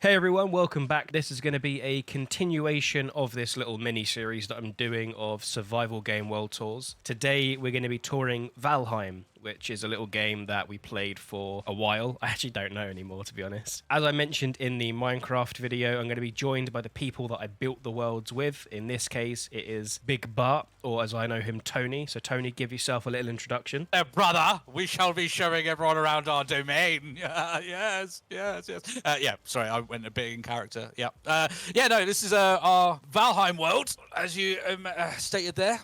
Hey everyone, welcome back. This is going to be a continuation of this little mini-series that I'm doing of survival game world tours. Today we're going to be touring Valheim, which is a little game that we played for a while. I actually don't know anymore, to be honest. As I mentioned in the Minecraft video, I'm going to be joined by the people that I built the worlds with. In this case, it is Big Bart, or as I know him, Tony. So Tony, give yourself a little introduction. Brother, we shall be showing everyone around our domain. Yes. Yeah, sorry, I went a bit in character. Yeah. No, this is our Valheim world, as you stated there.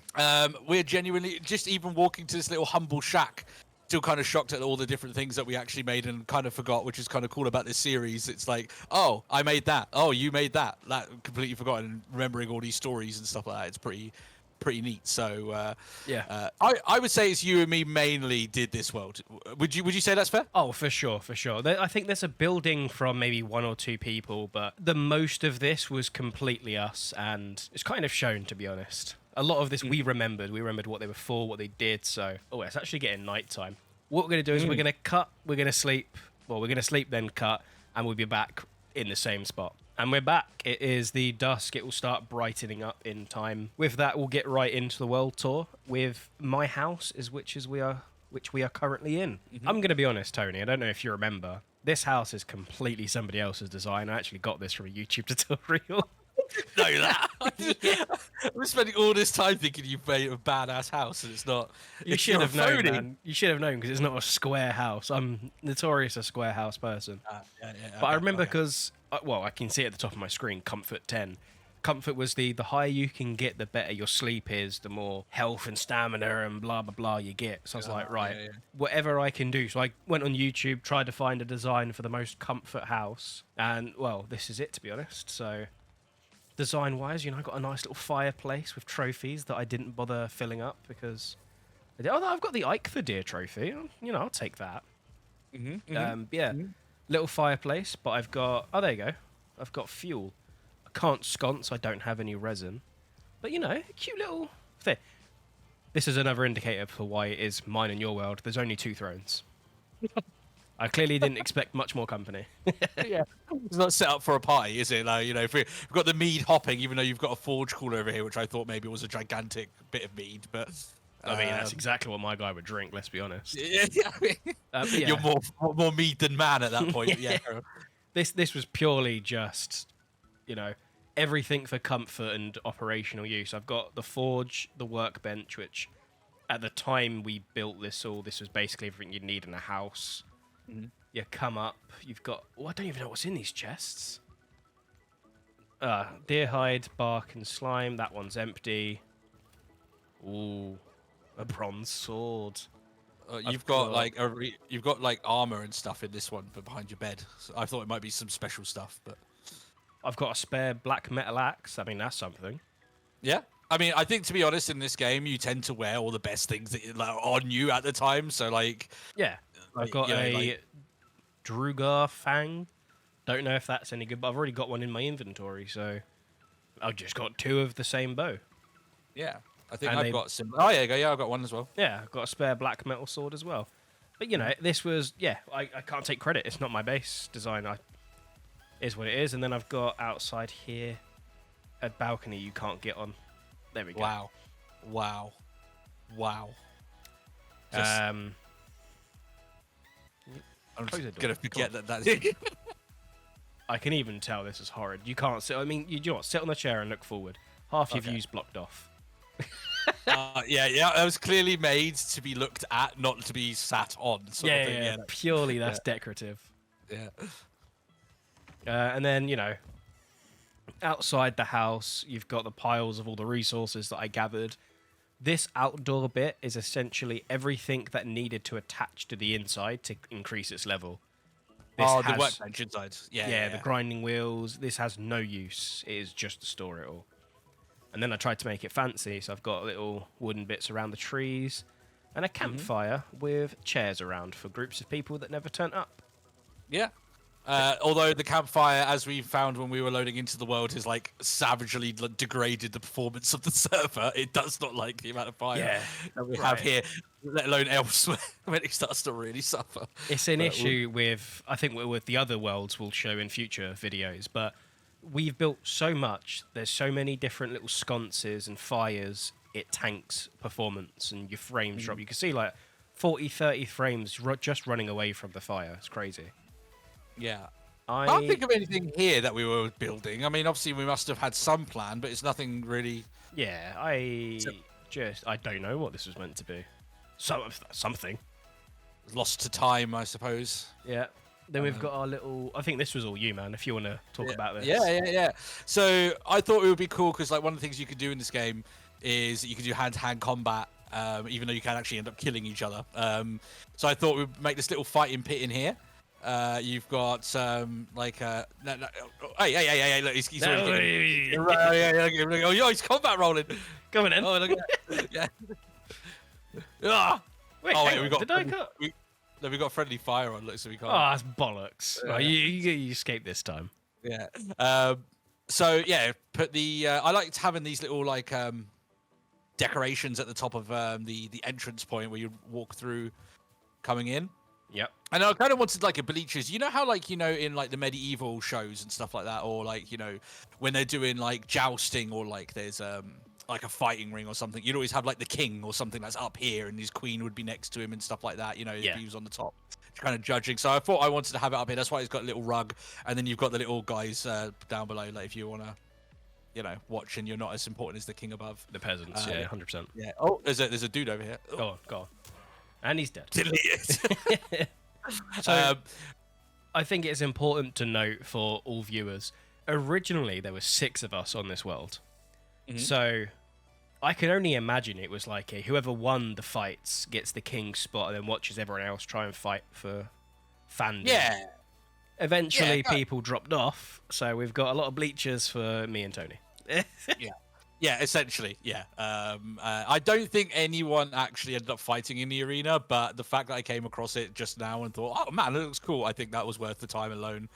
We're genuinely, just even walking to this little humble shack, still kind of shocked at all the different things that we actually made and kind of forgot, which is kind of cool about this series. It's like, oh, I made that. Oh, you made that. That completely forgotten, and remembering all these stories and stuff like that. It's pretty neat. So I would say it's you and me mainly did this world. Would you say that's fair? Oh, for sure. I think there's a building from maybe one or two people, but the most of this was completely us, and it's kind of shown, to be honest. A lot of this we remembered. We remembered what they were for, what they did. So, it's actually getting nighttime. What we're going to do is we're going to cut, we're going to sleep. Well, we're going to sleep, then cut, and we'll be back in the same spot. And we're back. It is the dusk. It will start brightening up in time. With that, we'll get right into the world tour with my house, which we are currently in. I'm going to be honest, Tony. I don't know if you remember. This house is completely somebody else's design. I actually got this from a YouTube tutorial. Know that. I'm spending all this time thinking you've made a badass house, and it's not. You should have known, man. You should have known, because it's not a square house. I'm notorious a square house person. But I remember because, I can see at the top of my screen, Comfort 10. Comfort was the higher you can get, the better your sleep is, the more health and stamina and blah, blah, blah you get. So I was like, right, whatever I can do. So I went on YouTube, tried to find a design for the most comfort house. And, this is it, to be honest. So design-wise, I got a nice little fireplace with trophies that I didn't bother filling up because... I've got the Ike the Deer trophy. I'll take that. Little fireplace, but I've got... Oh, there you go. I've got fuel. I can't sconce. I don't have any resin. But, cute little thing. This is another indicator for why it is mine and your world. There's only 2 thrones. I clearly didn't expect much more company. Yeah, it's not set up for a party, is it? Like, if we've got the mead hopping, even though you've got a forge cooler over here, which I thought maybe was a gigantic bit of mead, but I mean, that's exactly what my guy would drink. Let's be honest. You're more mead than man at that point. Yeah. This was purely just, everything for comfort and operational use. I've got the forge, the workbench, which at the time we built this was basically everything you'd need in a house. You come up, you've got... I don't even know what's in these chests. Deer hide, bark, and slime. That one's empty. Ooh, a bronze sword. You've got like armor and stuff in this one, but behind your bed. So I thought it might be some special stuff, but I've got a spare black metal axe. I mean, that's something. Yeah. I mean, I think, to be honest, in this game, you tend to wear all the best things that are on you at the time. So, yeah, I've got a Drugar Fang. Don't know if that's any good, but I've already got one in my inventory, so I've just got 2 of the same bow. Yeah, I think I've got some. Oh, yeah, I've got one as well. Yeah, I've got a spare black metal sword as well. But, this was, I can't take credit. It's not my base design. Is what it is. And then I've got outside here a balcony you can't get on. There we go. Wow. I'm just gonna forget that. I can even tell this is horrid. You can't sit. I mean, sit on the chair and look forward. Half your view's blocked off. It was clearly made to be looked at, not to be sat on. Yeah. Purely that's decorative. Yeah. And then outside the house, you've got the piles of all the resources that I gathered. This outdoor bit is essentially everything that needed to attach to the inside to increase its level. The workbench inside. Yeah, the grinding wheels. This has no use. It is just to store it all. And then I tried to make it fancy, so I've got little wooden bits around the trees and a campfire with chairs around for groups of people that never turn up. Yeah. Although the campfire, as we found when we were loading into the world, is like savagely degraded the performance of the server. It does not like the amount of fire that we have here, let alone elsewhere when it starts to really suffer. It's an issue with, I think, with the other worlds we'll show in future videos, but we've built so much. There's so many different little sconces and fires. It tanks performance and your frames drop. You can see like 40, 30 frames just running away from the fire. It's crazy. Yeah. I can't think of anything here that we were building. I mean, obviously we must have had some plan, but it's nothing really. Yeah, I don't know what this was meant to be. Something. Lost to time, I suppose. Yeah. Then we've got our little. I think this was all you, man. If you want to talk about this. Yeah. So I thought it would be cool because like one of the things you could do in this game is you could do hand-to-hand combat, even though you can actually end up killing each other. So I thought we'd make this little fighting pit in here. You've got hey, look, he's already oh, he's combat rolling. Go on then. Oh, look at that. Yeah. Wait, we got. Did I cut? No, we got friendly fire on. Look, so we can't. Oh, that's bollocks. Right, you escaped this time. Yeah. So yeah, put the. I liked having these little like decorations at the top of the entrance point where you walk through, coming in. Yep. And I kind of wanted like a bleachers. You know how like in like the medieval shows and stuff like that, or like when they're doing like jousting or like there's like a fighting ring or something, you'd always have like the king or something that's up here and his queen would be next to him and stuff like that. He was on the top, kind of judging. So I thought I wanted to have it up here. That's why it's got a little rug, and then you've got the little guys down below. Like if you want to, watch and you're not as important as the king above. The peasants, 100%. Yeah. Oh, there's a dude over here. Oh. Go on. And he's dead. Delete. So, I think it's important to note for all viewers, originally there were 6 of us on this world. Mm-hmm. So, I can only imagine it was like whoever won the fights gets the king spot and then watches everyone else try and fight for fandom. Yeah. Eventually, people dropped off, so we've got a lot of bleachers for me and Tony. Yeah, essentially, yeah. I don't think anyone actually ended up fighting in the arena, but the fact that I came across it just now and thought, oh man, it looks cool, I think that was worth the time alone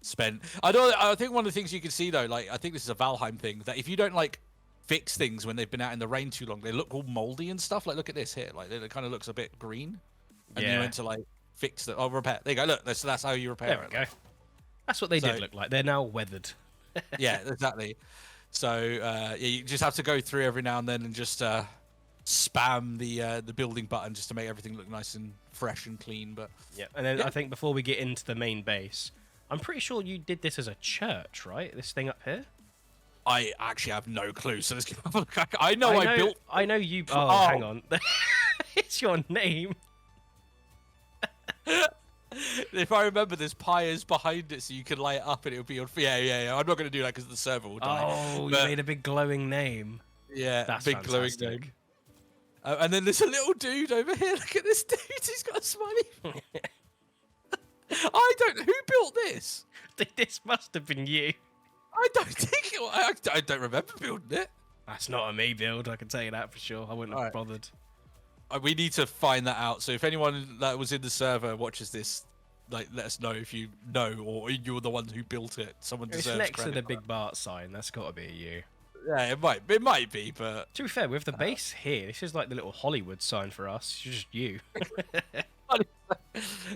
spent. I think one of the things you can see though, like I think this is a Valheim thing, that if you don't like fix things when they've been out in the rain too long, they look all moldy and stuff. Like look at this here, like it kind of looks a bit green. And you went to like fix it. Oh, repair. There you go. Look, that's how you repair it. There we go. That's what they did look like. They're now weathered. Yeah, exactly. So you just have to go through every now and then and just spam the building button just to make everything look nice and fresh and clean. But yeah, and then I think before we get into the main base, I'm pretty sure you did this as a church, right? This thing up here. I actually have no clue. So this, I know I built. I know you. Oh, hang on. It's your name. If I remember, there's pyres behind it, so you can light it up, and it'll be on. Yeah. I'm not going to do that because the server will die. Oh, you made a big glowing name. Yeah, that's big fantastic. Glowing name. And then there's a little dude over here. Look at this dude. He's got a smiley. I don't. Who built this? This must have been you. I don't think. I don't remember building it. That's not a me build. I can tell you that for sure. I wouldn't have bothered. We need to find that out. So if anyone that was in the server watches this, like, let us know if you know or you're the one who built it. Someone deserves credit. It's next to the big Bart sign. That's got to be you. Yeah, it might be, but to be fair, with the base here, this is like the little Hollywood sign for us. It's just you.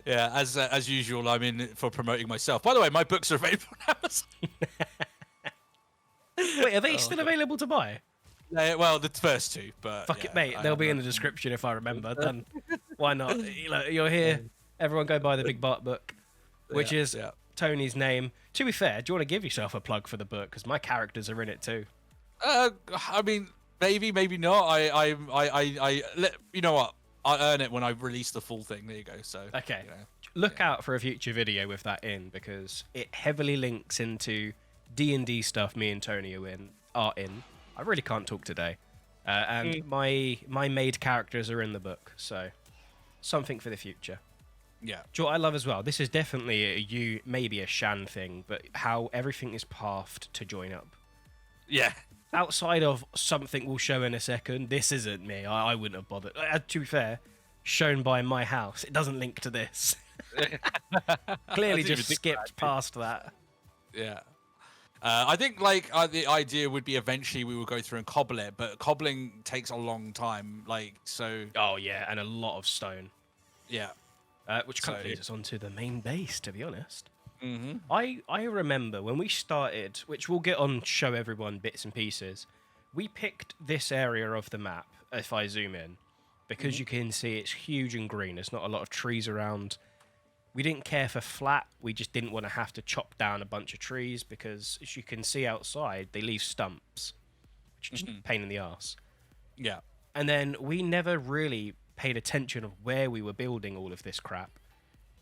Yeah, as usual, I'm in for promoting myself. By the way, my books are available on Amazon. Wait, are they still available to buy? Well, the first 2, but fuck it, mate. They'll be in the description if I remember. Then why not? You're here. Everyone go buy the Big Bart book, which is Tony's name. To be fair, do you want to give yourself a plug for the book? Because my characters are in it too. I mean, maybe not. I you know what? I earn it when I release the full thing. There you go. So okay, look out for a future video with that in, because it heavily links into D&D stuff me and Tony are in. I really can't talk today. And my made characters are in the book, so something for the future. Yeah. Do you know what I love as well? This is definitely maybe a Shan thing, but how everything is pathed to join up. Yeah. Outside of something we'll show in a second, this isn't me. I wouldn't have bothered. To be fair, shown by my house, it doesn't link to this. Clearly didn't even just think skipped past that. Yeah. I think like the idea would be eventually we will go through and cobble it, but cobbling takes a long time. Like so, Oh yeah, and a lot of stone. yeah. Which kind of leads us on to the main base, to be honest. Mm-hmm. I remember when we started, which we'll get on show everyone bits and pieces, we picked this area of the map, if I zoom in, because you can see it's huge and green. There's not a lot of trees around. We didn't care for flat. We just didn't want to have to chop down a bunch of trees because, as you can see outside, they leave stumps, which is just a pain in the arse. Yeah. And then we never really paid attention of where we were building all of this crap.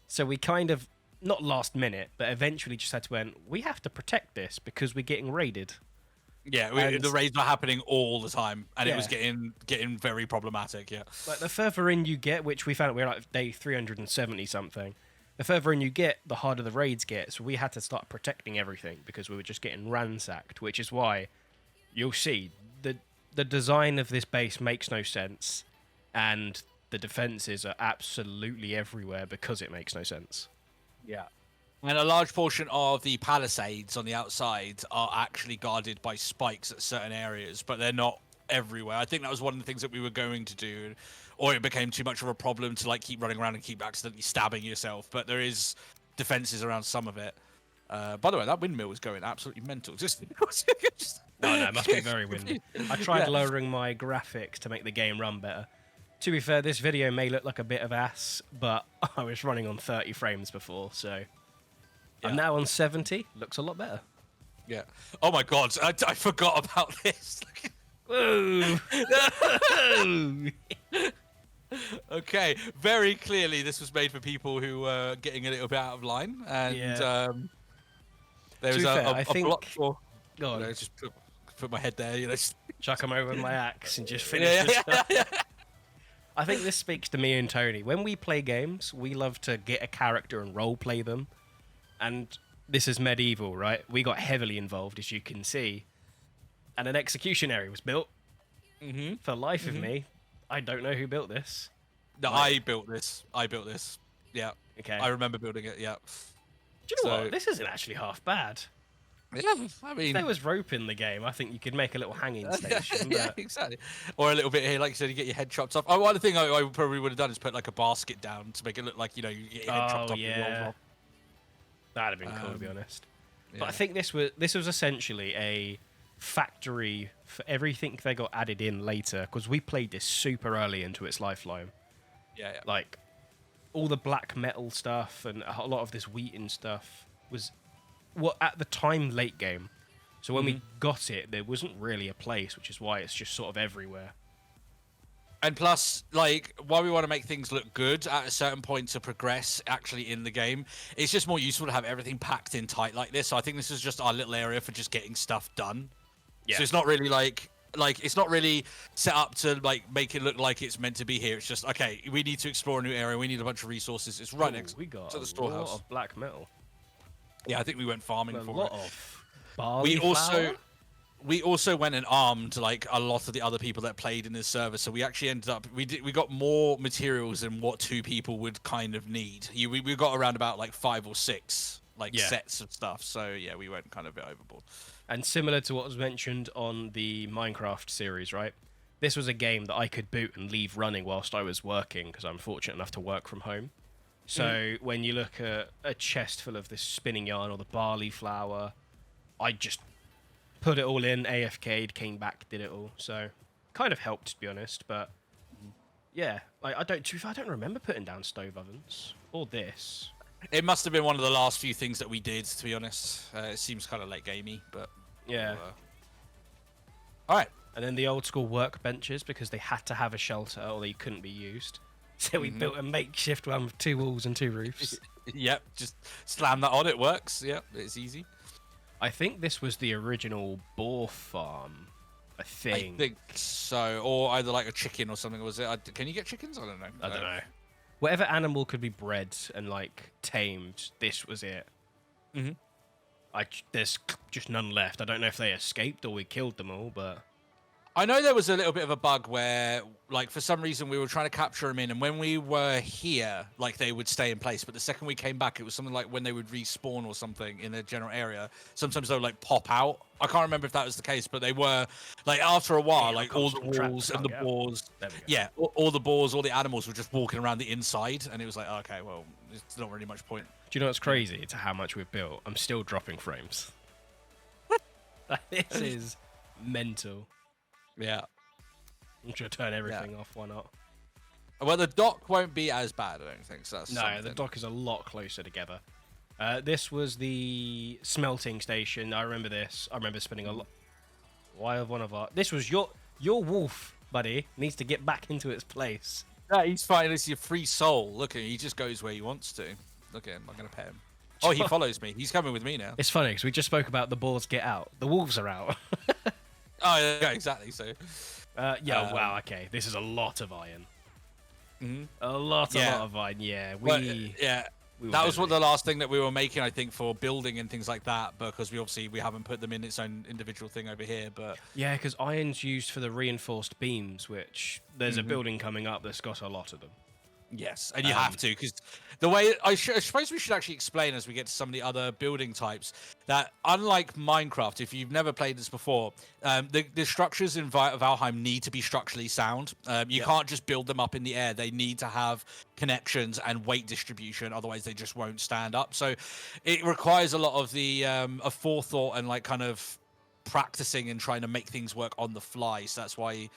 So we kind of, not last minute, but eventually just had to went, we have to protect this because we're getting raided. Yeah, And- the raids were happening all the time, and it was Yeah. getting very problematic. Yeah. Like the further in you get, which we found we're like day 370 something, the further in you get, the harder the raids get. So we had to start protecting everything because we were just getting ransacked, which is why you'll see the design of this base makes no sense, and the defenses are absolutely everywhere because it makes no sense. Yeah. And a large portion of the palisades on the outside are actually guarded by spikes at certain areas, but they're not everywhere. I think that was one of the things that we were going to do, or it became too much of a problem to like keep running around and keep accidentally stabbing yourself. But there is defenses around some of it. By the way, that windmill was going absolutely mental. Just No, it must be very windy. I tried Yeah. lowering my graphics to make the game run better. To be fair, this video may look like a bit of ass, but I was running on 30 frames before, so Yeah. I'm now on 70. Looks a lot better. Yeah. Oh my god, I forgot about this. Whoa! Okay, very clearly this was made for people who were getting a little bit out of line, and Yeah. there To was be fair, I a think- block for. Go on. Just put my head there, Chuck them over with my axe and just finish Yeah, this yeah, stuff. yeah. I think this speaks to me and Tony. When we play games, we love to get a character and role play them. And this is medieval, right? We got heavily involved, as you can see. And an execution area was built. Mm-hmm. For the life of me, I don't know who built this. No, Right. I built this. Yeah, Okay. I remember building it. Yeah. Do you know so- what? This isn't actually half bad. Yeah, I If mean. there was rope in the game, I think you could make a little hanging station. Yeah, But exactly. Or a little bit here, like you said, you get your head chopped off. Oh, one thing I probably would have done is put like a basket down to make it look like you get your head chopped Oh, off. and rolled yeah. off. that'd have been cool, to be honest. But I Yeah. think this was essentially a factory for everything they got added in later, because we played this super early into its lifeline. Yeah. Like all the black metal stuff and a lot of this wheaten stuff was at the time late game. So when we got it, there wasn't really a place, which is why it's just sort of everywhere. And plus, like, while we want to make things look good at a certain point to progress actually in the game, it's just more useful to have everything packed in tight like this. So I think this is just our little area for just getting stuff done. Yeah. So it's not really like it's not really set up to like make it look like it's meant to be here. It's just okay. We need to explore a new area. We need a bunch of resources. It's right Ooh, next we got to a the storehouse. lot of black metal. Yeah, I think we went farming A for lot it. of barley We also went and armed like a lot of the other people that played in this server. So we actually ended up we got more materials than what two people would kind of need. We got around about like 5 or 6 Yeah. sets of stuff. So yeah, we went kind of a bit overboard. And similar to what was mentioned on the Minecraft series, right? This was a game that I could boot and leave running whilst I was working, because I'm fortunate enough to work from home. So when you look at a chest full of this spinning yarn or the barley flour, I just put it all in, AFK'd, came back, did it all. So kind of helped, to be honest. But yeah, I don't remember putting down stove ovens or this. It must have been one of the last few things that we did, to be honest. It seems kind of late gamey, but Yeah. all right. And then the old school workbenches, because they had to have a shelter or they couldn't be used. So we built a makeshift one with 2 walls and 2 roofs. Yep, just slam that on. It works. Yep, it's easy. I think this was the original boar farm. I I think. think so, or either like a chicken or something. Was it? Can you get chickens? I don't know. I don't know. Whatever animal could be bred and like tamed, this was it. Mhm. There's just none left. I don't know if they escaped or we killed them all, but I know there was a little bit of a bug where, like, for some reason we were trying to capture them in, and when we were here, like, they would stay in place. But the second we came back, it was something like when they would respawn or something in a general area. Sometimes they would like pop out. I can't remember if that was the case, but they were like after a while, Yeah, like all the constant trap, walls they and the can't get out. boars. There we go. Yeah, all the boars, all the animals were just walking around the inside, and it was like, okay, well, it's not really much point. Do you know what's crazy? It's how much we've built. I'm still dropping frames. This is mental. Yeah. I'm just gonna turn everything off. Why not? Well, the dock won't be as bad, I don't think. So that's No, something. the dock is a lot closer together. This was the smelting station. I remember this. I remember spending a lot. Why have one of our? This was your wolf, buddy. Needs to get back into its place. Yeah, he's fine. This is your free soul. Look at him. He just goes where he wants to. Look at him. I'm gonna pet him. Oh, he follows me. He's coming with me now. It's funny because we just spoke about the boars get out. The wolves are out. Oh, yeah, exactly. So. Yeah. Wow. Okay. This is a lot of iron. Mm-hmm. A lot of iron. Yeah. That was what the last thing that we were making, I think, for building and things like that, because we haven't put them in its own individual thing over here. But yeah, because iron's used for the reinforced beams, which there's a building coming up that's got a lot of them. yes, and you have to, because the way I suppose we should actually explain as we get to some of the other building types that, unlike Minecraft, if you've never played this before, the structures in Valheim need to be structurally sound. You can't just build them up in the air. They need to have connections and weight distribution, otherwise they just won't stand up. So it requires a lot of the of forethought and like kind of practicing and trying to make things work on the fly. So that's why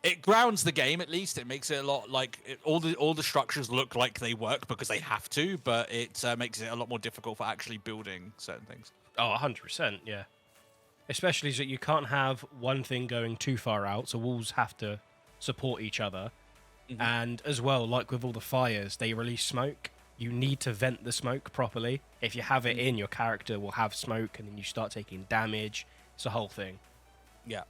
it grounds the game. At least it makes it a lot like all the structures look like they work because they have to, but it makes it a lot more difficult for actually building certain things. Oh, 100%, yeah. Especially that you can't have one thing going too far out, so walls have to support each other. And as well, like with all the fires, they release smoke. You need to vent the smoke properly. If you have it in, your character will have smoke, and then you start taking damage. It's a whole thing. Yeah.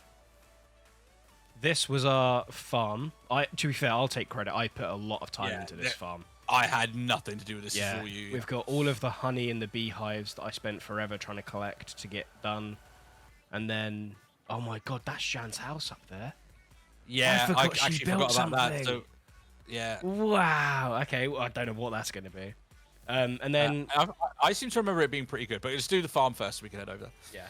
This was our farm. To be fair, I'll take credit. I put a lot of time into this farm. I had nothing to do with this Yeah, for you. we've got all of the honey in the beehives that I spent forever trying to collect to get done. And then, oh my god, that's Shan's house up there. Yeah, I I forgot she actually built forgot about that. something. So, yeah. Wow. Okay, well, I don't know what that's going to be. And then... I seem to remember it being pretty good, but let's do the farm first so we can head over there. Yeah.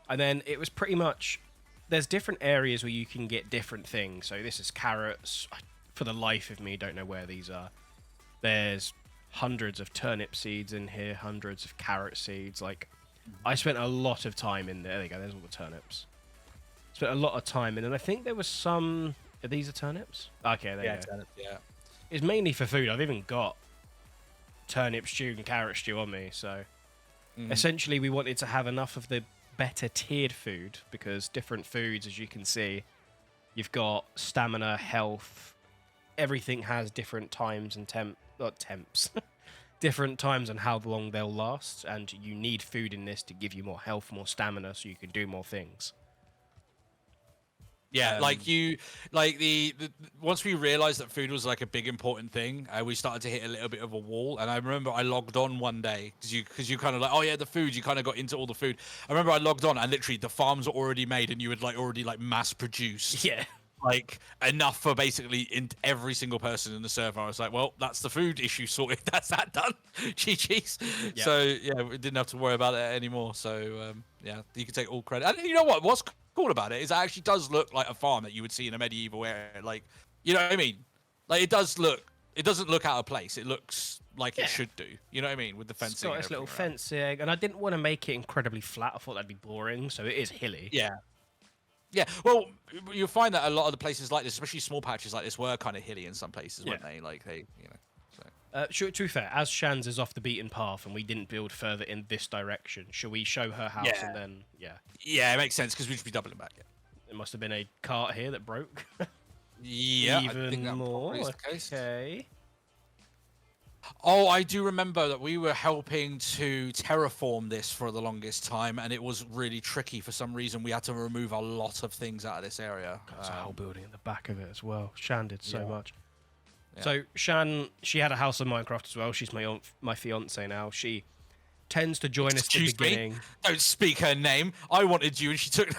And then it was pretty much... There's different areas where you can get different things. So this is carrots. For the life of me, don't know where these are. There's hundreds of turnip seeds in here, hundreds of carrot seeds. Like, I spent a lot of time in there. There you go, there's all the turnips. Spent a lot of time in, and I think there was some... Are these the turnips? Okay, there you go. Turnip, yeah. It's mainly for food. I've even got turnip stew and carrot stew on me, so... Essentially, we wanted to have enough of the better tiered food, because different foods, as you can see, you've got stamina, health, everything has different times and temps different times on how long they'll last, and you need food in this to give you more health, more stamina, so you can do more things. Yeah, once we realized that food was like a big important thing, we started to hit a little bit of a wall. And I remember I logged on one day because you kind of like, oh yeah, the food. You kind of got into all the food. I remember I logged on and literally the farms were already made, and you would like already like mass produce. Yeah. Like enough for basically in every single person in the server. I was like, well, that's the food issue sorted. That's that done. GG's. Yep. So yeah, we didn't have to worry about it anymore. So yeah, you can take all credit. And you know what? What's cool about it is it actually does look like a farm that you would see in a medieval area. Like, you know what I mean? Like it doesn't look out of place. It looks like it should do. You know what I mean? With the fencing. It's got this little fencing, and I didn't want to make it incredibly flat. I thought that'd be boring, so it is hilly. Yeah. Yeah, well, you'll find that a lot of the places like this, especially small patches like this, were kind of hilly in some places, weren't they? Like they, you know. So. To be fair, as Shan's is off the beaten path and we didn't build further in this direction, shall we show her house and then, Yeah, it makes sense because we'd just be doubling back. Yeah. There must have been a cart here that broke. Yeah, Even I think that more. probably is the case. Okay. Oh, I do remember that we were helping to terraform this for the longest time, and it was really tricky for some reason. We had to remove a lot of things out of this area. There's a whole building in the back of it as well. Shan did so much. Yeah. So Shan, she had a house in Minecraft as well. She's my fiance now. She tends to join us at the beginning. Don't speak her name. I wanted you, and she took.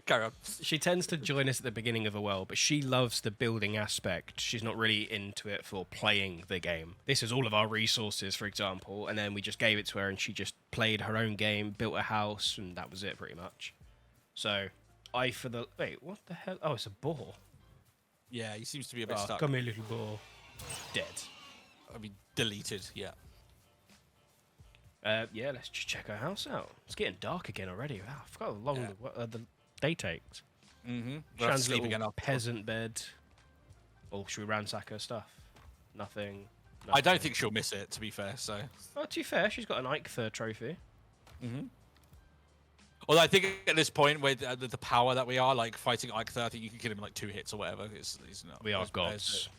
Carry on. She tends to join us at the beginning of a world, but she loves the building aspect. She's not really into it for playing the game. This is all of our resources, for example, and then we just gave it to her and she just played her own game, built a house, and that was it pretty much. So, wait, what the hell? Oh, it's a boar. Yeah, he seems to be a bit stuck. Come here, little boar. Dead. I mean, deleted, yeah. Yeah, let's just check our house out. It's getting dark again already. Wow, I forgot how long the day takes. Mm-hmm. Shan's little peasant bed. Or should we ransack her stuff? Nothing. I don't think she'll miss it, to be fair, so... Oh, to be fair, she's got an Eikthyr trophy. Mm-hmm. Although I think at this point, with the power that we are, like, fighting Eikthyr, I think you can kill him in, like, 2 hits or whatever. He's not, we are gods.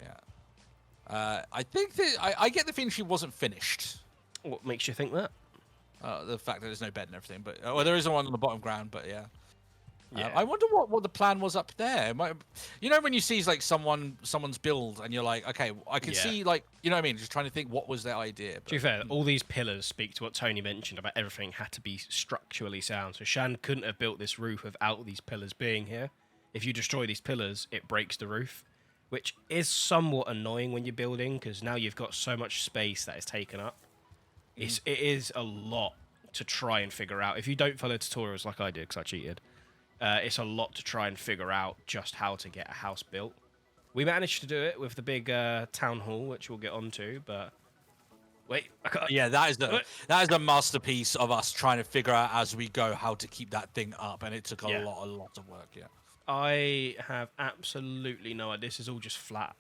Yeah. I think that... I get the feeling she wasn't finished. What makes you think that? The fact that there's no bed and everything, but well, there is one on the bottom ground, but yeah. Yeah. I wonder what the plan was up there. You know, when you see like someone's build and you're like, okay, I can see, like, you know what I mean? Just trying to think what was their idea. But, to be fair, all these pillars speak to what Tony mentioned about everything had to be structurally sound. So Shan couldn't have built this roof without these pillars being here. If you destroy these pillars, it breaks the roof, which is somewhat annoying when you're building because now you've got so much space that is taken up. It is a lot to try and figure out. If you don't follow tutorials like I did, because I cheated, it's a lot to try and figure out just how to get a house built. We managed to do it with the big town hall, which we'll get onto, but... Wait, I can't... Yeah, that is the masterpiece of us trying to figure out as we go how to keep that thing up, and it took a lot of work, yeah. I have absolutely no idea. This is all just flat.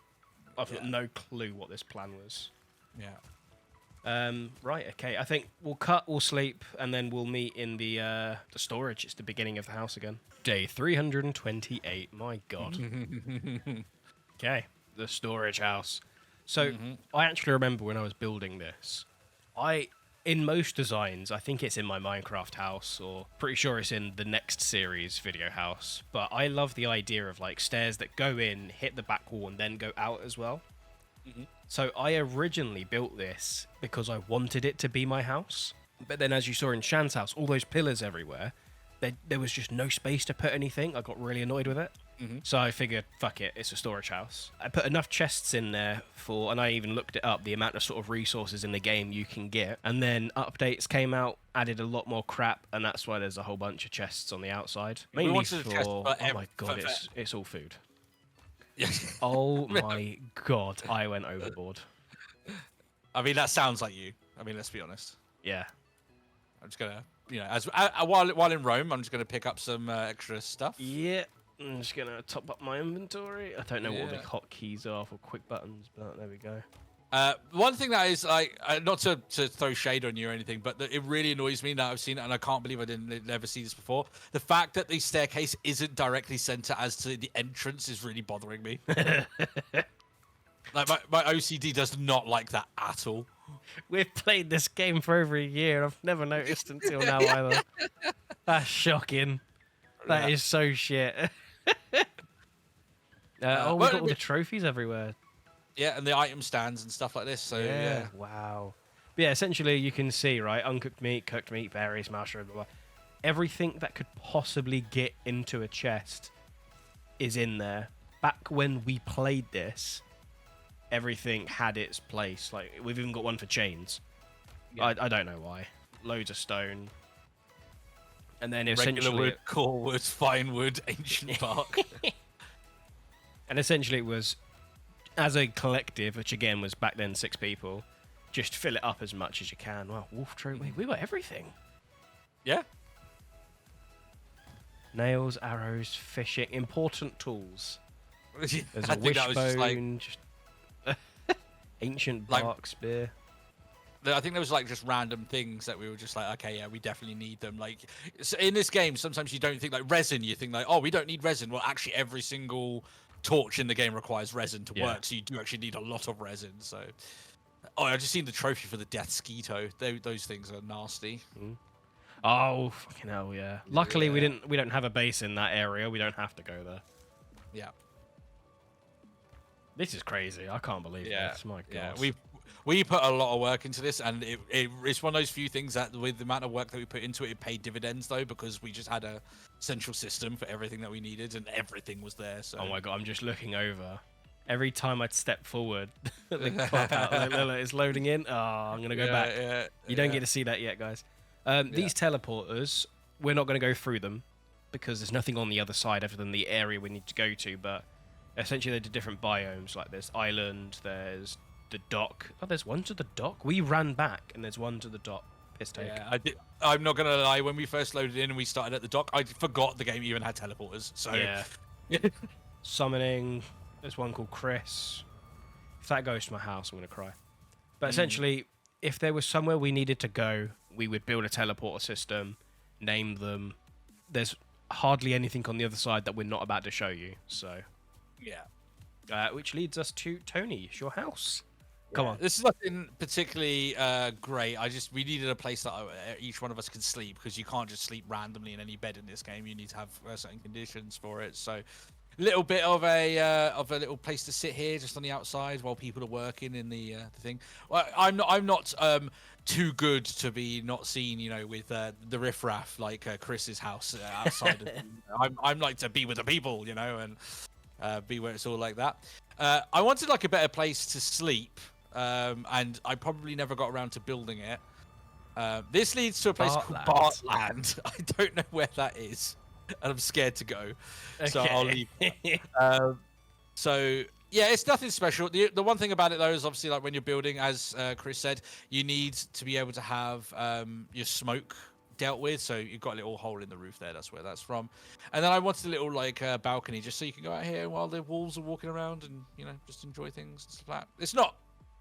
I've got no clue what this plan was. Yeah. Right, okay. I think we'll sleep, and then we'll meet in the storage. It's the beginning of the house again. Day 328. My God. Okay, the storage house. So I actually remember when I was building this. In most designs, I think it's in my Minecraft house, or pretty sure it's in the next series video house. But I love the idea of like stairs that go in, hit the back wall, and then go out as well. So I originally built this because I wanted it to be my house. But then as you saw in Shan's house, all those pillars everywhere, there was just no space to put anything. I got really annoyed with it. So I figured, fuck it, it's a storage house. I put enough chests in there and I even looked it up, the amount of sort of resources in the game you can get. And then updates came out, added a lot more crap, and that's why there's a whole bunch of chests on the outside. Mainly oh my God, it's all food. Oh my God, I went overboard. I mean, that sounds like you. I mean, let's be honest. Yeah. I'm just gonna, while in Rome, I'm just gonna pick up some extra stuff. Yeah. I'm just gonna top up my inventory. I don't know what the hotkeys are for quick buttons, but there we go. One thing that is like, not to throw shade on you or anything, but it really annoys me now I've seen it, and I can't believe I didn't never see this before. The fact that the staircase isn't directly center as to the entrance is really bothering me. Like my OCD does not like that at all. We've played this game for over a year. I've never noticed until now either. That's shocking. That is so shit. We've got all the trophies everywhere. Yeah, and the item stands and stuff like this. So yeah. Wow. But yeah, essentially you can see, right, uncooked meat, cooked meat, berries, mushrooms, blah, blah. Everything that could possibly get into a chest is in there. Back when we played this, everything had its place. Like, we've even got one for chains. Yeah. I don't know why. Loads of stone. And then essentially... Regular wood, core wood, fine wood, ancient bark. And essentially it was, as a collective, which again was back then 6 people, just fill it up as much as you can. Wow, wolf trophy. We got everything. Yeah. Nails, arrows, fishing, important tools. There's a wishbone, just ancient bark spear. I think there was like just random things that we were just like, okay, yeah, we definitely need them. Like in this game, sometimes you don't think like resin. You think like, oh, we don't need resin. Well, actually, every single torch in the game requires resin to work, so you do actually need a lot of resin. So, I just seen the trophy for the death skeeto. Those things are nasty. Oh, fucking hell, yeah. Luckily, we don't have a base in that area. We don't have to go there. Yeah. This is crazy. I can't believe this. My God. Yeah, we put a lot of work into this, and it's one of those few things that with the amount of work that we put into it, it paid dividends though, because we just had a central system for everything that we needed, and everything was there. So Oh my god, I'm just looking over. Every time I'd step forward, the pop out, look, it's loading in. Oh, I'm going to go back. You don't get to see that yet, guys. These teleporters, we're not going to go through them because there's nothing on the other side other than the area we need to go to, but essentially they're different biomes. Like there's island, there's the dock. Oh, there's one to the dock? We ran back and there's one to the dock. Piss take. Yeah, I'm not going to lie, when we first loaded in and we started at the dock, I forgot the game even had teleporters. So yeah. Summoning. There's one called Chris. If that goes to my house, I'm going to cry. But essentially, if there was somewhere we needed to go, we would build a teleporter system, name them. There's hardly anything on the other side that we're not about to show you. So, yeah. Which leads us to Tony, it's your house. Come on. This is nothing particularly great. We needed a place that each one of us could sleep, because you can't just sleep randomly in any bed in this game. You need to have certain conditions for it. So, little bit of a little place to sit here, just on the outside while people are working in the thing. Well, I'm not too good to be not seen, with the riffraff like Chris's house outside. I'm like to be with the people, and be where it's all like that. I wanted like a better place to sleep, and I probably never got around to building it. This leads to a place called Bartland. I don't know where that is, and I'm scared to go, so I'll leave. So yeah, it's nothing special. The one thing about it though is obviously like when you're building, as Chris said, you need to be able to have your smoke dealt with. So you've got a little hole in the roof there. That's where that's from. And then I wanted a little like balcony, just so you can go out here while the wolves are walking around and just enjoy things and stuff like that.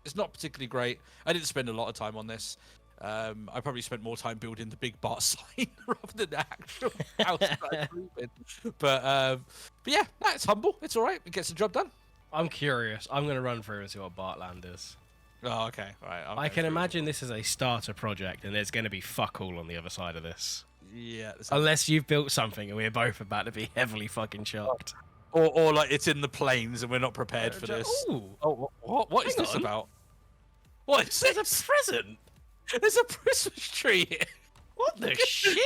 It's not particularly great. I didn't spend a lot of time on this. I probably spent more time building the big Bart sign rather than the actual house that I grew in. But yeah, it's humble. It's all right. It gets the job done. I'm curious. I'm going to run through and see what Bartland is. Oh, okay. All right. I can imagine this is a starter project, and there's going to be fuck all on the other side of this. Yeah. Unless you've built something, and we're both about to be heavily fucking shocked. Or like it's in the plains, and we're not prepared for this. Ooh. Oh, what is this about? What is There's this? a present. There's a Christmas tree here. What the shit?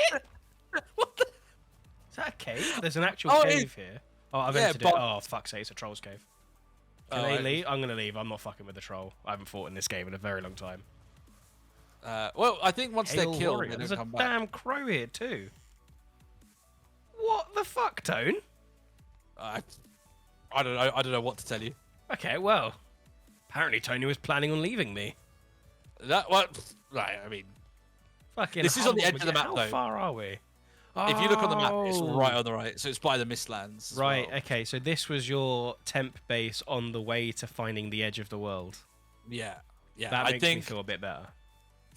What the? Is that a cave? There's an actual Oh, cave here. Oh, I've entered it. Oh, fuck's sake, it's a troll's cave. Can they leave? I'm going to leave. I'm not fucking with the troll. I haven't fought in this game in a very long time. Well, I think once they're killed, they there's don't a come back. damn crow here too. What the fuck, Tone? I don't know. I don't know what to tell you. Okay, well, apparently Tony was planning on leaving me. Right, I mean, fucking. This is on the edge of the map, How though. far are we? if you look on the map, it's Oh. right on the right. So it's by the Mistlands. as Right, well. okay, so this was your temp base on the way to finding the edge of the world. Yeah. Yeah. That I makes think me feel a bit better.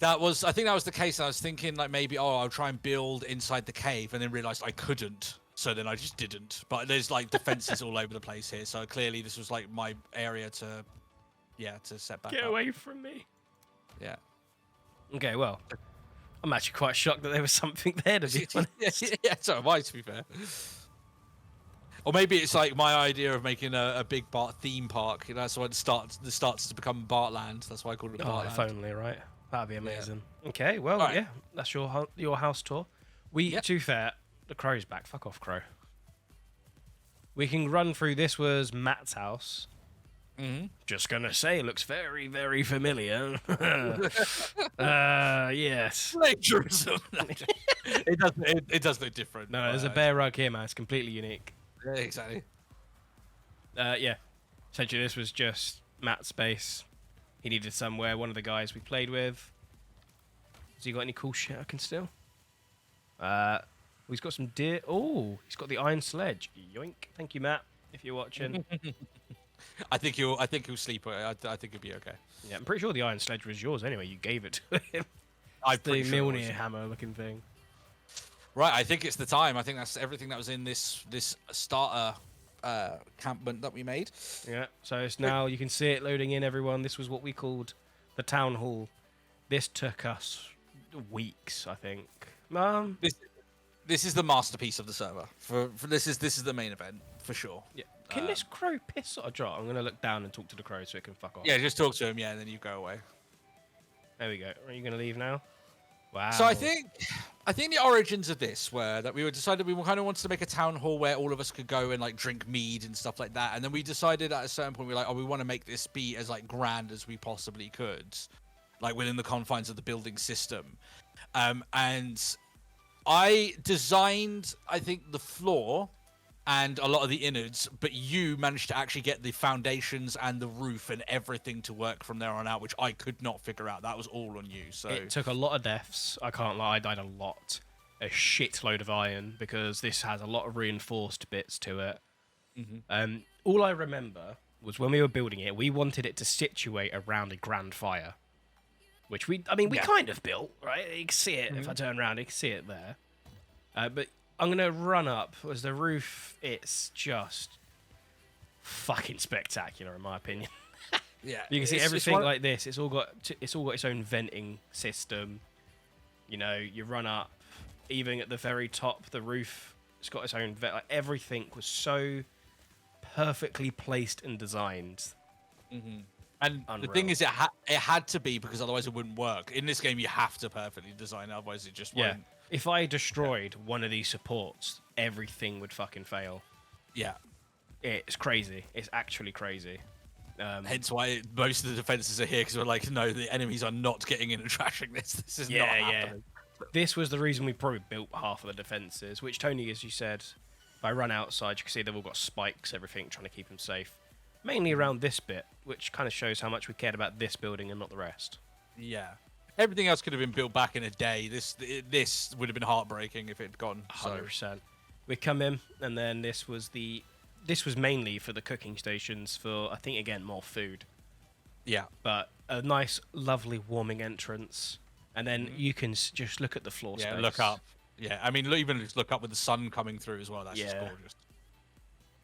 I think that was the case. I was thinking like maybe, I'll try and build inside the cave, and then realized I couldn't. So then I just didn't. But there's like defenses all over the place here. So clearly this was like my area to set back Get up. away from me. Yeah. Okay, well, I'm actually quite shocked that there was something there, to be honest. yeah, so am I, to be fair. Or maybe it's like my idea of making a big Bart theme park. You know, that's why it starts to become Bartland. That's why I called it Oh, Bartland. if only, right? That'd be amazing. Okay, well, Alright. yeah, that's your house tour. To be fair, the crow's back. Fuck off, crow. We can run through. This was Matt's house. Mm-hmm. Just gonna say, it looks very, very familiar. Yes. Plagiarism. it does look different. No, there's a bear rug here, man. It's completely unique. Yeah, exactly. Yeah. Essentially, this was just Matt's space. He needed somewhere. One of the guys we played with. Has he got any cool shit I can steal? He's got some deer. Oh, he's got the iron sledge. Yoink. Thank you, Matt, if you're watching. I think he'll sleep. I think he'll be okay. Yeah, I'm pretty sure the iron sledge was yours anyway. You gave it to him. I'm The pretty sure it Mjolnir was. hammer looking thing. Right, I think it's the time. I think that's everything that was in this starter campment that we made. Yeah, so it's now, you can see it loading in, everyone. This was what we called the town hall. This took us weeks, I think. This is the masterpiece of the server. For this is the main event for sure. Yeah. Can this crow piss or drop? I'm gonna look down and talk to the crow so it can fuck off. Yeah, just talk to him. Yeah, and then you go away. There we go. Are you gonna leave now? Wow. So I think the origins of this were that we were decided we kind of wanted to make a town hall where all of us could go and like drink mead and stuff like that. And then we decided at a certain point we were like, oh, we want to make this be as like grand as we possibly could, like within the confines of the building system. And I designed, I think, the floor and a lot of the innards, but you managed to actually get the foundations and the roof and everything to work from there on out, which I could not figure out. That was all on you. So it took a lot of deaths. I can't lie, I died a lot. A shitload of iron because this has a lot of reinforced bits to it. All I remember was when we were building it, we wanted it to situate around a grand fire, which we kind of built, right? You can see it if I turn around, you can see it there. But I'm going to run up as the roof. It's just fucking spectacular, in my opinion. yeah, You can see everything like this. It's all got its own venting system. You know, you run up, even at the very top, the roof. It's got its own vent. Like, everything was so perfectly placed and designed. And Unreal. the thing is, it had to be, because otherwise it wouldn't work. In this game, you have to perfectly design, otherwise it just won't. If I destroyed one of these supports, everything would fucking fail. Yeah. It's crazy. It's actually crazy. Hence why most of the defenses are here, because we're like, no, the enemies are not getting in and trashing this. This is not happening. This was the reason we probably built half of the defenses, which, Tony, as you said, if I run outside, you can see they've all got spikes, everything, trying to keep them safe. Mainly around this bit, which kind of shows how much we cared about this building and not the rest. Yeah. Everything else could have been built back in a day. This would have been heartbreaking if it had gone. 100%. We come in, and then this was mainly for the cooking stations for, I think, again, more food. Yeah. But a nice, lovely warming entrance. And then you can just look at the floor space. Yeah, look up. Yeah, I mean, even just look up with the sun coming through as well. That's just gorgeous.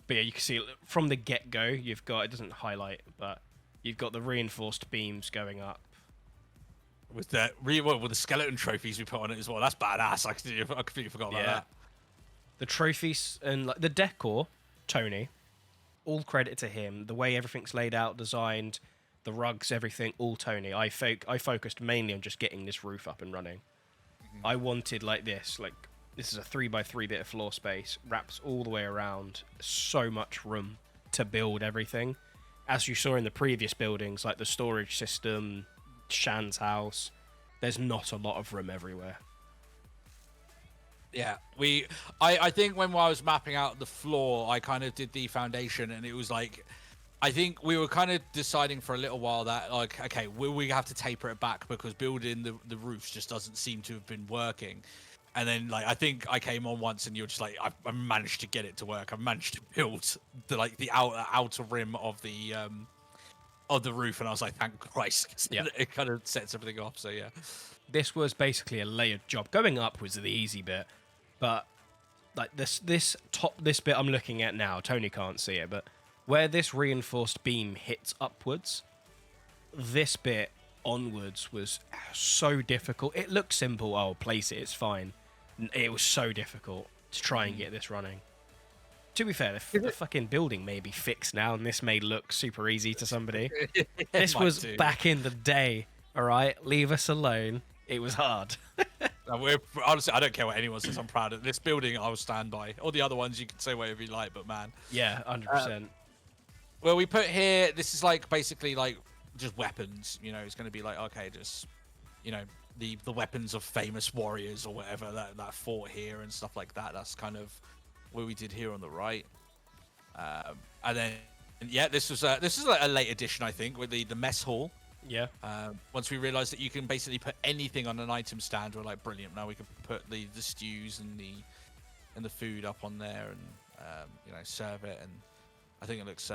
But yeah, you can see from the get-go, you've got, it doesn't highlight, but you've got the reinforced beams going up. With the skeleton trophies we put on it as well. That's badass. I completely forgot about that. The trophies and like the decor, Tony, all credit to him. The way everything's laid out, designed, the rugs, everything, all Tony. I focused mainly on just getting this roof up and running. I wanted like this is a 3x3 bit of floor space, wraps all the way around, so much room to build everything. As you saw in the previous buildings, like the storage system, Shan's house, there's not a lot of room everywhere. Yeah, I think when I was mapping out the floor, I kind of did the foundation, and it was like, I think we were kind of deciding for a little while that, like, okay, we have to taper it back because building the roofs just doesn't seem to have been working. And then, like, I think I came on once, and you're just like, I managed to get it to work. I managed to build the outer rim of the roof, and I was like, thank Christ. Yeah. It kind of sets everything off. So yeah, This was basically a layered job. Going up was the easy bit, but like this bit I'm looking at now, Tony can't see it, but where this reinforced beam hits upwards, this bit onwards was so difficult. It looked simple. Oh, place it, it's fine. It was so difficult to try and get this running. To be fair, the fucking building may be fixed now, and this may look super easy to somebody. This was back in the day, all right? Leave us alone. It was hard. Honestly, I don't care what anyone says. I'm proud of this building. I will stand by. All the other ones, you can say whatever you like, but man. Yeah, 100%. Well, we put here, this is like basically like just weapons. You know, it's going to be like, okay, just, you know, the weapons of famous warriors or whatever that fought here and stuff like that. That's kind of what we did here on the right. And then, yeah, this is like a late addition, I think, with the mess hall. Yeah. Once we realized that you can basically put anything on an item stand, we're like, brilliant. Now we can put the stews and the food up on there and you know, serve it. And I think it looks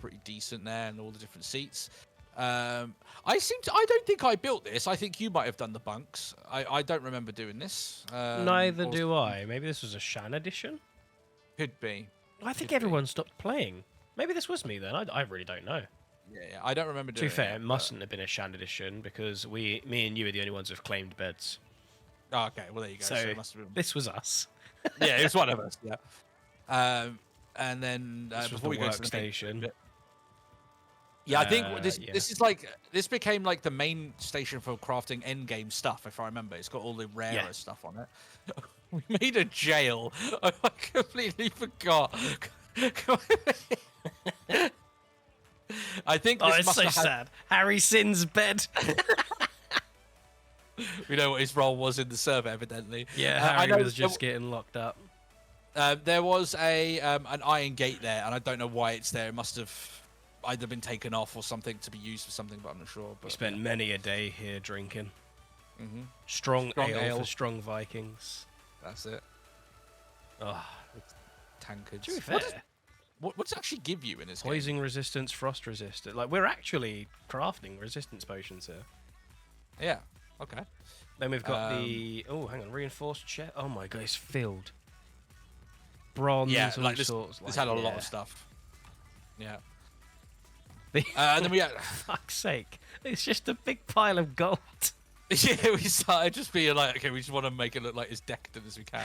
pretty decent there, and all the different seats. I don't think I built this. I think you might have done the bunks. I don't remember doing this. Neither do I. Maybe this was a Shan edition? Could be. I think everyone stopped playing. Maybe this was me then. I really don't know. Yeah, I don't remember doing it. To be fair, it mustn't have been a Shan edition because me and you are the only ones who've claimed beds. Oh, okay, well there you go. So it must have been... this was us. Yeah, it was one of us. Yeah. and then This was before the we go to the main workstation. bit. Yeah, I think Yeah. this is like this became like the main station for crafting end game stuff. If I remember, it's got all the rarer stuff on it. We made a jail. I completely forgot. I think Oh, this it's must so have had, sad. Harry Sin's bed. we know what his role was in the server, evidently. Yeah, I Harry know was just getting locked up. there was an iron gate there, and I don't know why it's there. It must have either been taken off or something to be used for something, but I'm not sure. But We spent many a day here drinking. hmm Strong ale ale. for strong Vikings. That's it. Oh, Tankards. to be fair, What's it actually give you in this game? poison resistance, frost resistant. Like, we're actually crafting resistance potions here. Yeah. Okay. Then we've got oh, hang on, reinforced chest. Oh my god, it's filled. Bronze, Yeah, all like this. sorts. This like, had a lot yeah. of stuff. Yeah. The- And then we had. fuck's sake, it's just a big pile of gold. Yeah, we started just being like, okay, we just want to make it look like as decadent as we can.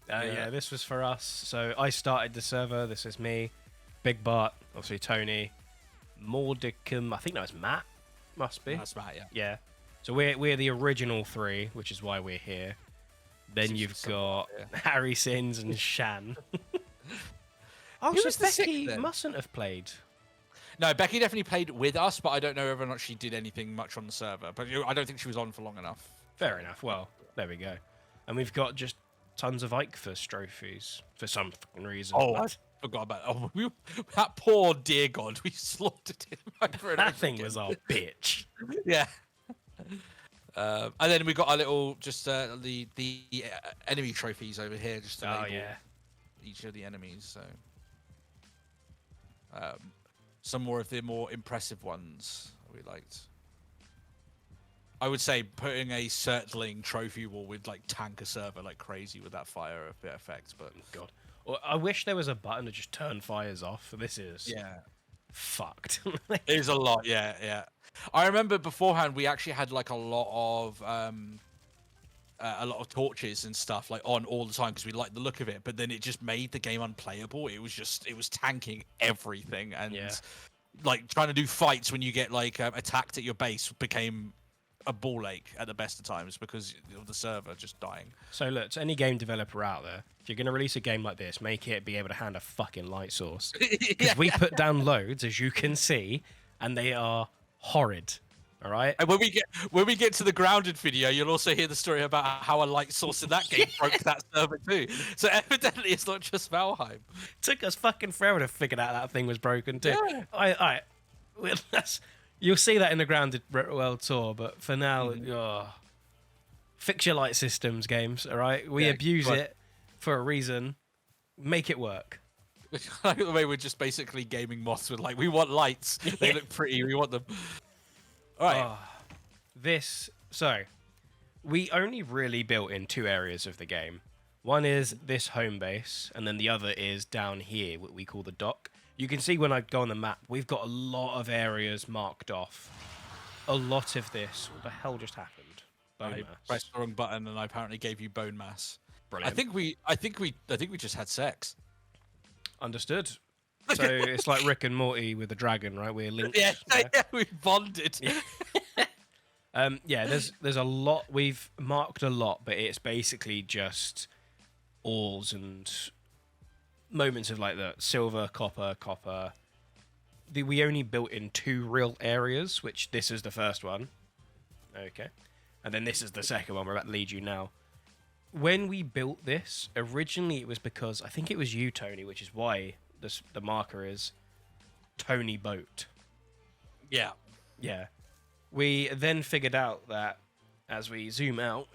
Yeah, this was for us. So I started the server. This is me, Big Bart, obviously Tony, Mordicum. I think that was Matt. Must be. That's right. Yeah. Yeah. So we're the original three, which is why we're here. Then Seems you've to be got somewhat, Harry Sins and Shan. Oh, Who so was the sixth Becky then? mustn't have played. No, Becky definitely played with us, but I don't know whether or not she did anything much on the server. But I don't think she was on for long enough. Fair enough. Well, there we go. And we've got just tons of Ikefus trophies for some fucking reason. Oh, I forgot about it. Oh, that poor dear God, we slaughtered him over and that over thing again. was our bitch. Yeah. And then we got our little just the enemy trophies over here, just to Oh label yeah. each of the enemies. So some more of the more impressive ones we liked. I would say putting a circling trophy wall would like tank a server like crazy with that fire effect, but God. Well, I wish there was a button to just turn fires off. This is yeah. fucked. It is a lot, yeah. I remember beforehand we actually had like a lot of torches and stuff like on all the time because we liked the look of it, but then it just made the game unplayable. It was tanking everything, and like trying to do fights when you get like attacked at your base became a ball ache at the best of times because of the server just dying. So look, to any game developer out there, if you're going to release a game like this, make it be able to hand a fucking light source. Because we put down loads, as you can see, and they are horrid. All right. And when we get to the grounded video, you'll also hear the story about how a light source in that game broke that server too. So evidently, it's not just Valheim. Took us fucking forever to figure out that thing was broken too. Yeah. I you'll see that in the grounded world tour, but for now, fix your light systems, games. All right, we abuse it for a reason. Make it work. Like the way we're just basically gaming moths with like, we want lights. They look pretty. We want them. All right. So we only really built in two areas of the game. One is this home base, and then the other is down here, what we call the dock. You can see when I go on the map, we've got a lot of areas marked off. A lot of this. What the hell just happened? Bone I mass. pressed the wrong button and I apparently gave you bone mass. Brilliant. I think we just had sex. Understood. So it's like Rick and Morty with the dragon, right? We're linked. Yeah, there. yeah, we bonded. There's a lot. We've marked a lot, but it's basically just ores and moments of like the silver, copper. We only built in two real areas, which this is the first one. Okay. And then this is the second one. We're about to lead you now. When we built this, originally it was because, I think it was you, Tony, which is why the marker is Tony Boat. Yeah. Yeah. We then figured out that as we zoom out,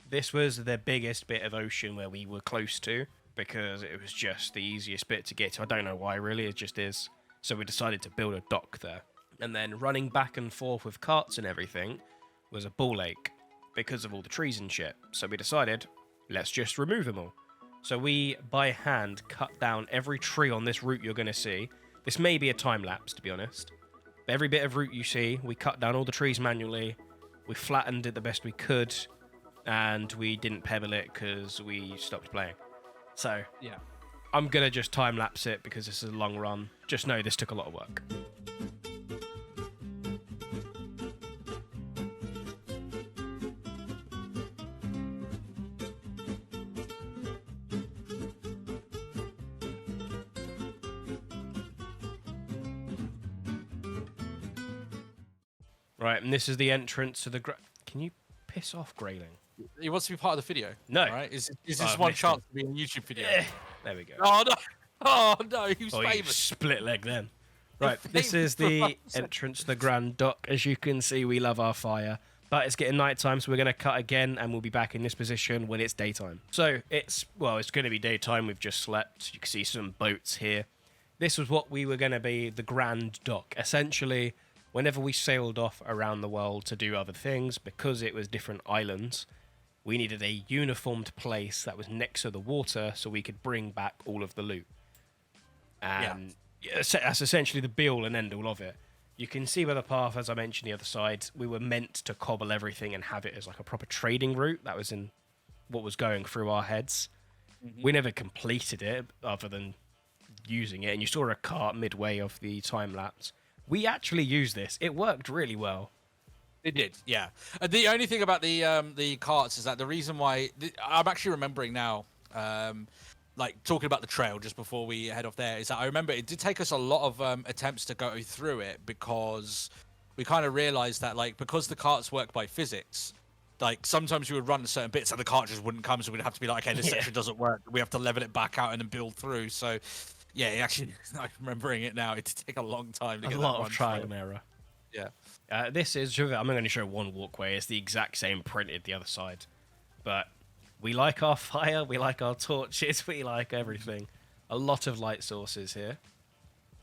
this was the biggest bit of ocean where we were close to because it was just the easiest bit to get to. I don't know why, really. It just is. So we decided to build a dock there. And then running back and forth with carts and everything was a ball ache because of all the trees and shit. So we decided, let's just remove them all. So we, by hand, cut down every tree on this route you're going to see. This may be a time lapse, to be honest. But every bit of route you see, we cut down all the trees manually. We flattened it the best we could. And we didn't pebble it because we stopped playing. So, Yeah. I'm going to just time-lapse it because this is a long run. Just know this took a lot of work. Right, and this is the entrance to the... Can you piss off, Grayling? He wants to be part of the video. No. Right? Is this one chance to be in a YouTube video? There we go. Oh, no. Oh, no. He was Oh, you famous. split leg then. Right, this is the entrance to the Grand Dock. As you can see, we love our fire. But it's getting nighttime, so we're going to cut again, and we'll be back in this position when it's daytime. So it's going to be daytime. We've just slept. You can see some boats here. This was what we were going to be, the Grand Dock. Essentially, whenever we sailed off around the world to do other things, because it was different islands, we needed a uniformed place that was next to the water so we could bring back all of the loot. And that's essentially the be-all and end-all of it. You can see by the path, as I mentioned, the other side, we were meant to cobble everything and have it as like a proper trading route. That was in what was going through our heads. Mm-hmm. We never completed it other than using it. And you saw a cart midway of the time-lapse. We actually used this. It worked really well. It did, yeah. The only thing about the carts is that the reason why... I'm actually remembering now... like talking about the trail just before we head off there, is that I remember it did take us a lot of attempts to go through it because we kind of realized that, like, because the carts work by physics, like sometimes we would run certain bits and the cart just wouldn't come, so we'd have to be like, okay, this section doesn't work, we have to level it back out and then build through. So yeah, actually, I'm remembering it now, it did take a long time to get a lot of trial and error. Yeah. This is, I'm going to show one walkway. It's the exact same printed the other side, but we like our fire, we like our torches, we like everything. A lot of light sources here.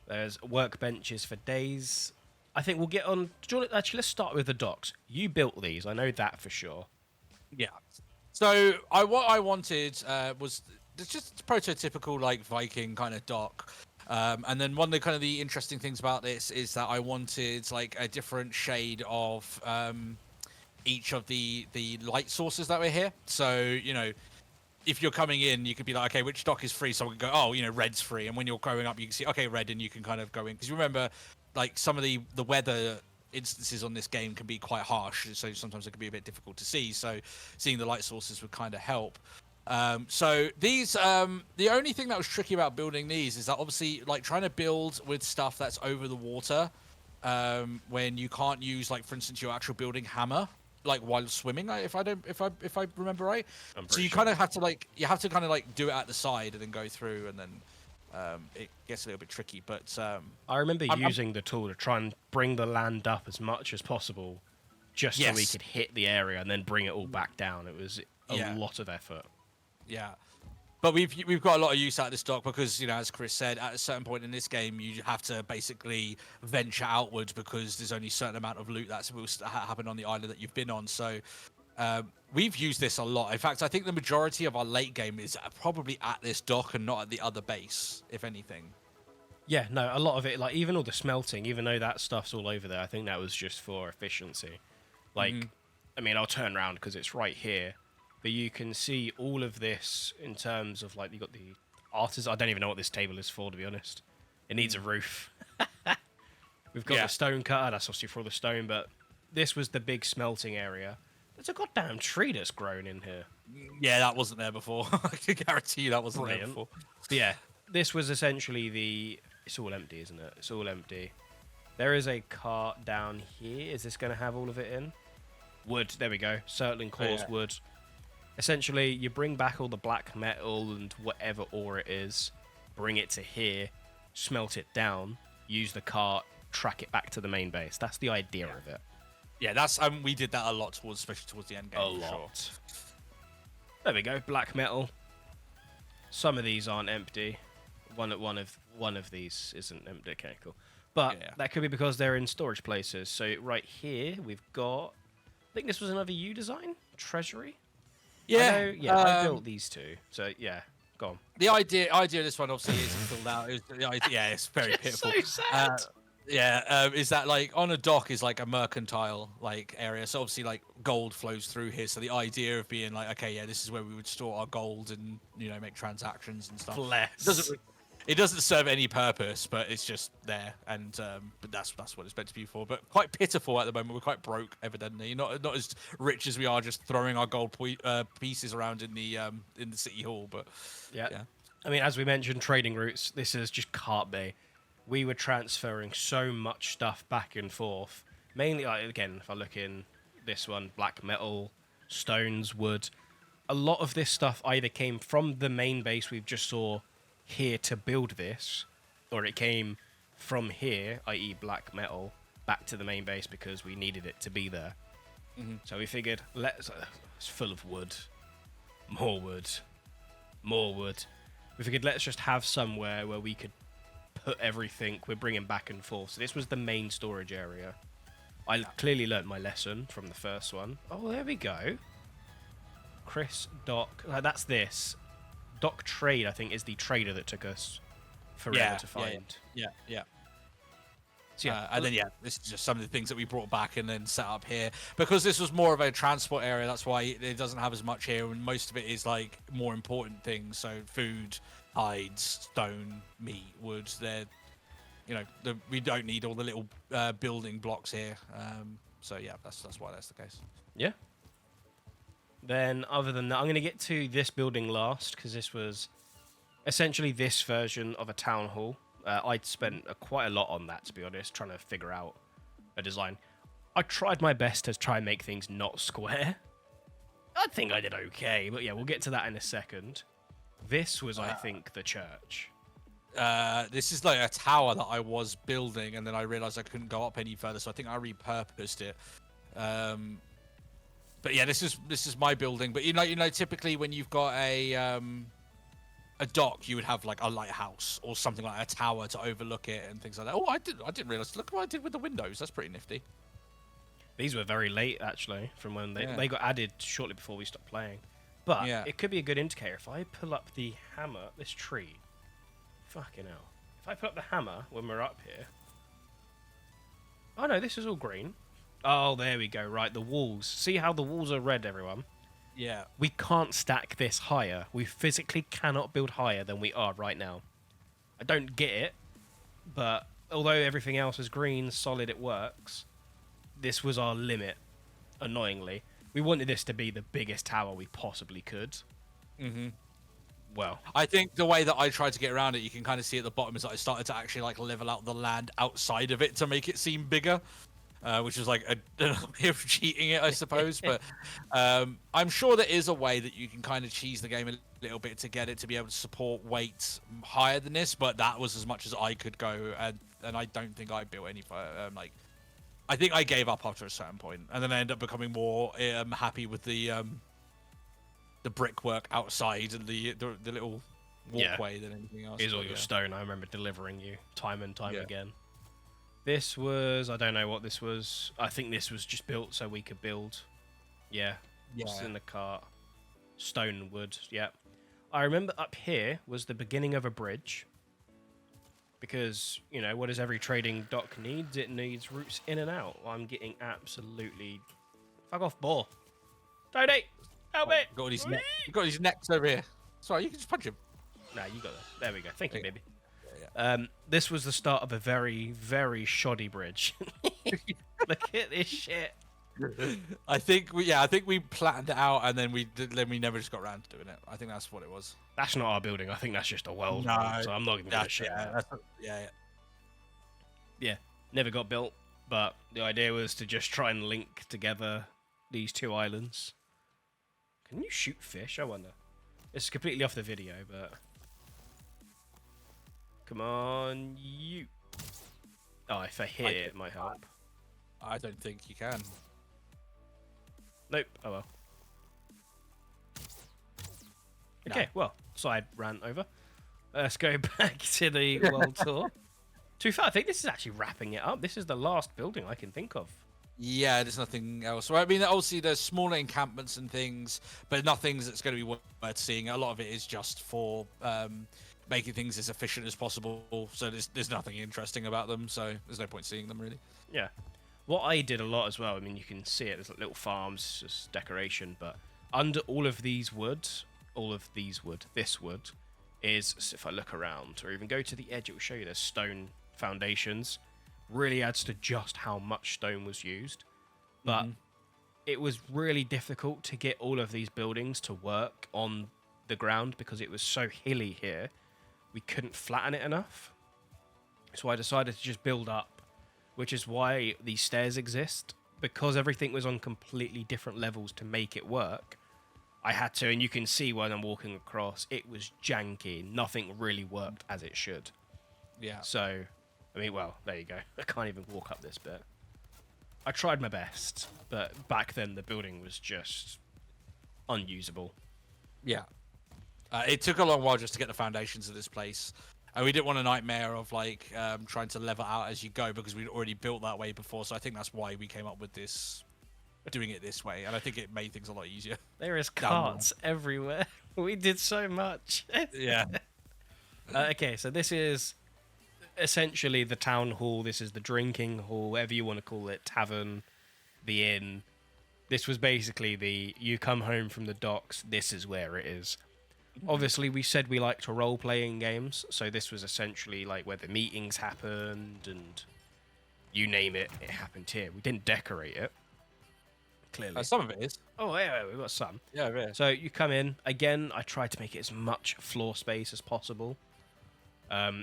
There's workbenches for days. I think we'll get on... Actually, let's start with the docks. You built these, I know that for sure. Yeah. So what I wanted was just prototypical like Viking kind of dock. And then one of the kind of the interesting things about this is that I wanted like a different shade of... each of the light sources that were here. So, you know, if you're coming in, you could be like, okay, which dock is free? So we can go, oh, you know, red's free. And when you're growing up, you can see, okay, red, and you can kind of go in. Because you remember, like, some of the weather instances on this game can be quite harsh. So sometimes it can be a bit difficult to see. So seeing the light sources would kind of help. So these, the only thing that was tricky about building these is that obviously, like, trying to build with stuff that's over the water, when you can't use, like, for instance, your actual building hammer, like while swimming, if I remember right. So you kind of have to kind of do it at the side and then go through, and then it gets a little bit tricky. But I remember using the tool to try and bring the land up as much as possible, just so we could hit the area and then bring it all back down. It was a lot of effort. Yeah. But we've got a lot of use out of this dock because, you know, as Chris said, at a certain point in this game, you have to basically venture outwards because there's only a certain amount of loot that's supposed to happen on the island that you've been on. So we've used this a lot. In fact, I think the majority of our late game is probably at this dock and not at the other base, if anything. Yeah, no, a lot of it, like even all the smelting, even though that stuff's all over there, I think that was just for efficiency. Like, I mean, I'll turn around because it's right here. But you can see all of this in terms of, like, you got the artists. I don't even know what this table is for, to be honest. It needs a roof. We've got the stone cutter. That's obviously for all the stone, but this was the big smelting area. There's a goddamn tree that's grown in here. Yeah, that wasn't there before. I can guarantee you that wasn't there before. But yeah, this was essentially the... It's all empty, isn't it? It's all empty. There is a cart down here. Is this going to have all of it in? Wood. There we go. Circling cores wood. Essentially, you bring back all the black metal and whatever ore it is, bring it to here, smelt it down, use the cart, track it back to the main base. That's the idea of it. Yeah, that's we did that a lot especially towards the end game. A lot. There we go, black metal. Some of these aren't empty. One of these isn't empty. Okay, cool. But that could be because they're in storage places. So right here we've got. I think this was another U design treasury. Yeah, I built these two. So yeah, go on. The idea of this one obviously is filled out. It's very pitiful. So sad. is that like on a dock is like a mercantile like area, so obviously like gold flows through here, so the idea of being like, okay, yeah, this is where we would store our gold and make transactions and stuff. Bless. It doesn't serve any purpose, but it's just there, and but that's what it's meant to be for. But quite pitiful at the moment. We're quite broke, evidently. Not as rich as we are just throwing our gold pieces around in the city hall. But Yeah. yeah. I mean, as we mentioned, trading routes. This is just cart bay. We were transferring so much stuff back and forth. Mainly, like, again, if I look in this one, black metal, stones, wood. A lot of this stuff either came from the main base we've just saw here to build this, or it came from here, i.e. black metal, back to the main base because we needed it to be there. So we figured, it's full of wood, more wood, more wood. We figured let's just have somewhere where we could put everything we're bringing back and forth. So this was the main storage area. I clearly learnt my lesson from the first one. Oh, there we go. Chris Doc, that's this. Doc Trade, I think, is the trader that took us forever to find. Yeah. So, and then this is just some of the things that we brought back and then set up here because this was more of a transport area. That's why it doesn't have as much here, and most of it is like more important things. So food, hides, stone, meat, wood. They're, we don't need all the little building blocks here. So yeah, that's why that's the case. Yeah. Then, other than that, I'm going to get to this building last because this was essentially this version of a town hall. I'd spent quite a lot on that, to be honest, trying to figure out a design. I tried my best to try and make things not square. I think I did okay, but yeah, we'll get to that in a second. This was, I think, the church. This is like a tower that I was building, and then I realized I couldn't go up any further, so I think I repurposed it. But yeah, this is my building. But typically when you've got a dock, you would have like a lighthouse or something like a tower to overlook it and things like that. Oh, I didn't realize. Look what I did with the windows. That's pretty nifty. These were very late, actually, from when they got added shortly before we stopped playing. But it could be a good indicator. If I pull up the hammer, this tree, fucking hell. If I put up the hammer when we're up here. Oh no, this is all green. Oh, there we go. Right, the walls. See how the walls are red, everyone? Yeah. We can't stack this higher. We physically cannot build higher than we are right now. I don't get it, but although everything else is green, solid, it works, this was our limit, annoyingly. We wanted this to be the biggest tower we possibly could. Well, I think the way that I tried to get around it, you can kind of see at the bottom, is that I started to actually like level out the land outside of it to make it seem bigger. Which is like a way of cheating it, I suppose. But I'm sure there is a way that you can kind of cheese the game a little bit to get it to be able to support weights higher than this. But that was as much as I could go, and I don't think I built any. I think I gave up after a certain point, and then I ended up becoming more happy with the brickwork outside and the little walkway than anything else. Here's all your stone. I remember delivering you time and time again. This was, I don't know what this was. I think this was just built so we could build. Yeah. What's in the cart? Stone and wood. Yeah. I remember up here was the beginning of a bridge. Because, what does every trading dock need? It needs routes in and out. I'm getting absolutely... Fuck off, ball. Tony! Help me! You've got these necks over here. Sorry, you can just punch him. Nah, you got that. There we go. Thank you, baby. This was the start of a very, very shoddy bridge. Look at this shit. I think we planned it out, and then we never just got around to doing it. I think that's what it was. That's not our building. I think that's just a world. No, so I'm not even gonna shit. Yeah. Never got built, but the idea was to just try and link together these two islands. Can you shoot fish? I wonder. It's completely off the video, but. Come on, you. Oh, if I hit it might help. I don't think you can. Nope. Oh well. Okay, well, side rant over. Let's go back to the world tour. To be fair, I think this is actually wrapping it up. This is the last building I can think of. Yeah, there's nothing else. Right? I mean, obviously there's smaller encampments and things, but nothing that's going to be worth seeing. A lot of it is just for making things as efficient as possible. So there's nothing interesting about them. So there's no point seeing them really. Yeah. What I did a lot as well, I mean, you can see it, there's like little farms, just decoration, but under all of these wood, this wood, is, if I look around, or even go to the edge, it will show you there's stone foundations. Really adds to just how much stone was used. But it was really difficult to get all of these buildings to work on the ground because it was so hilly here. We couldn't flatten it enough. So I decided to just build up, which is why these stairs exist. Because everything was on completely different levels to make it work, I had to, and you can see when I'm walking across, it was janky. Nothing really worked as it should. Yeah. So, I mean, well, there you go. I can't even walk up this bit. I tried my best, but back then the building was just unusable. Yeah. It took a long while just to get the foundations of this place. And we didn't want a nightmare of like trying to level out as you go because we'd already built that way before. So I think that's why we came up with this, doing it this way. And I think it made things a lot easier. There is carts everywhere. We did so much. Yeah. Okay, so this is essentially the town hall. This is the drinking hall, whatever you want to call it, tavern, the inn. This was basically you come home from the docks, this is where it is. Obviously, we said we like to role-playing games, so this was essentially like where the meetings happened, and you name it, it happened here. We didn't decorate it, clearly. Some of it is. Oh, yeah, we've got some. Yeah, yeah. So you come in. Again, I tried to make it as much floor space as possible.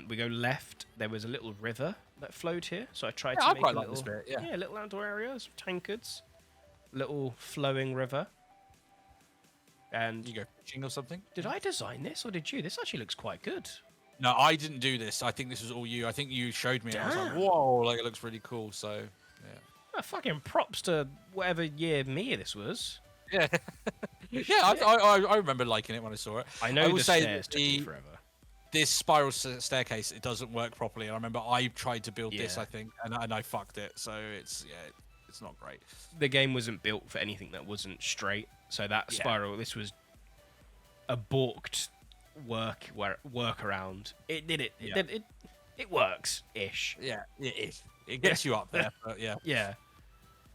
We go left. There was a little river that flowed here, so I tried to make a little, little outdoor areas, tankards, little flowing river. And you go fishing or something? Did I design this or did you? This actually looks quite good. No, I didn't do this. I think this was all you. I think you showed me. And I was like, whoa, like it looks really cool. So, yeah. Oh, fucking props to whatever year me this was. Yeah. Yeah, I remember liking it when I saw it. I know I will the say stairs took me forever. This spiral staircase, it doesn't work properly. I remember I tried to build this, I think, and I fucked it. So it's not great. The game wasn't built for anything that wasn't straight. So that spiral, this was a balked workaround. It did it. It works ish. Yeah, it is. It gets you up there. But yeah. Yeah.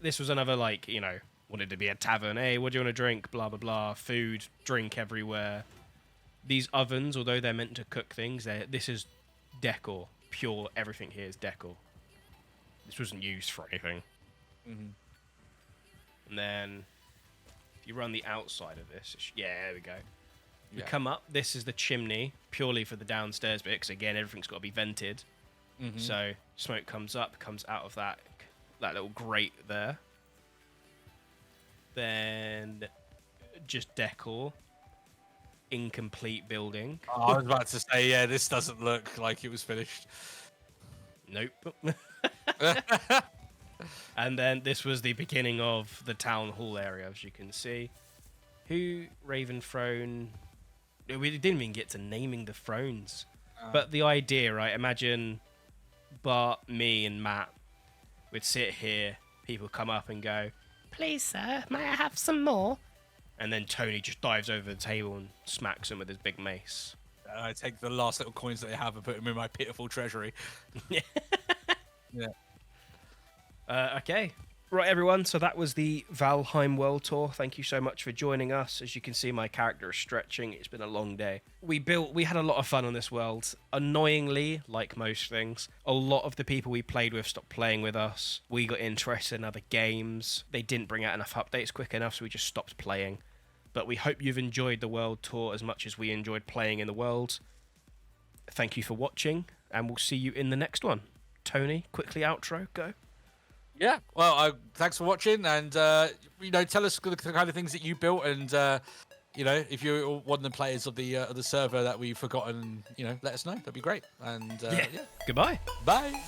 This was another wanted to be a tavern. Hey, what do you want to drink? Blah blah blah. Food, drink everywhere. These ovens, although they're meant to cook things, this is decor. Pure, everything here is decor. This wasn't used for anything. And then, if you run the outside of this, there we go. You come up, this is the chimney, purely for the downstairs bit, because again, everything's got to be vented. So, smoke comes up, comes out of that little grate there. Then, just decor. Incomplete building. Oh, I was about to say, this doesn't look like it was finished. Nope. And then this was the beginning of the town hall area, as you can see. Raven Throne? We didn't even get to naming the thrones. But the idea, right? Imagine Bart, me, and Matt would sit here. People come up and go, "Please, sir, may I have some more?" And then Tony just dives over the table and smacks him with his big mace. I take the last little coins that they have and put them in my pitiful treasury. Yeah. Okay. Right, everyone. So that was the Valheim World Tour. Thank you so much for joining us. As you can see, my character is stretching. It's been a long day. We had a lot of fun on this world. Annoyingly, like most things, a lot of the people we played with stopped playing with us. We got interested in other games. They didn't bring out enough updates quick enough, so we just stopped playing. But we hope you've enjoyed the world tour as much as we enjoyed playing in the world. Thank you for watching, and we'll see you in the next one. Tony, quickly outro, go. Yeah, well, thanks for watching, and tell us the kind of things that you built, and if you're one of the players of the server that we've forgotten, let us know. That'd be great. And Goodbye. Bye.